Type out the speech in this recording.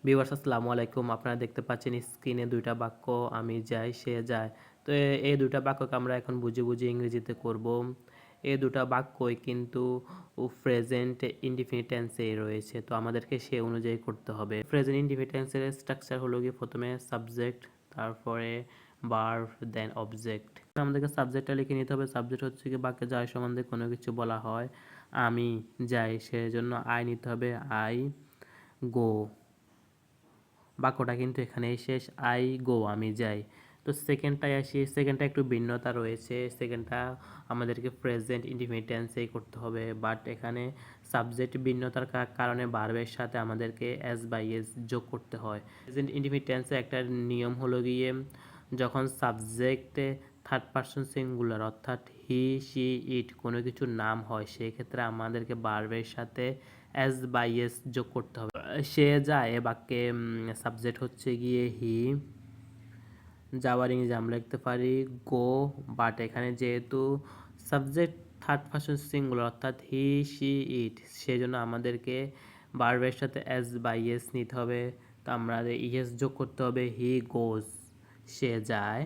Viewers আসসালামু আলাইকুম। আপনারা দেখতে পাচ্ছেন স্ক্রিনে ২ টা বাক্য আমি যাই, সে যায়। তো এই ২ টা বাক্যকে আমরা এখন বুঝে ইংরেজিতে করব। এই ২ টা বাক্যই কিন্তু প্রেজেন্ট ইনডিফিনিট টেন্সে রয়েছে। তো আমাদেরকে সে অনুযায়ী করতে হবে। প্রেজেন্ট ইনডিফিনিট টেন্সের স্ট্রাকচার হলো গিয়ে প্রথমে সাবজেক্ট, তারপরে ভার্ব, দেন অবজেক্ট। আমাদেরকে সাবজেক্টটা লিখে নিতে হবে। সাবজেক্ট হচ্ছে গিয়ে বাক্যে যার সম্বন্ধে কোনো কিছু বলা হয়। আমি যাই, সেজন্য আই নিতে হবে, আই গো। বাক্যটা কিন্তু এখানেই শেষ। আই গো, আমি যাই। তো সেকেন্ডটায় আসি। সেকেন্ডটা একটু ভিন্নতা রয়েছে। সেকেন্ডটা আমাদেরকে প্রেজেন্ট ইনডিফিনিট টেন্সেই করতে হবে, বাট এখানে সাবজেক্ট ভিন্নতার কারণে ভার্বের সাথে আমাদেরকে এস বাই এস যোগ করতে হয়। প্রেজেন্ট ইনডিফিনিট টেন্সের একটা নিয়ম হলো গিয়ে যখন সাবজেক্টে থার্ড পারসন সিঙ্গুলার অর্থাৎ হি, শি, ইট কোনো কিছুর নাম হয়, সেক্ষেত্রে আমাদেরকে ভার্বের সাথে এস বাই এস যোগ করতে হবে। সে যায় এ বাক্যে সাবজেক্ট হচ্ছে গিয়ে হি। যাওয়ার ইংরেজি আমরা লিখতে পারি গো, বাট এখানে যেহেতু সাবজেক্ট থার্ড পারসন সিঙ্গুলার অর্থাৎ হি, শি, ইট, সেজন্য আমাদেরকে ভার্বের সাথে এস বাই এস নিতে হবে। তো আমাদের ইএস যোগ করতে হবে, হি গোজ, সে যায়।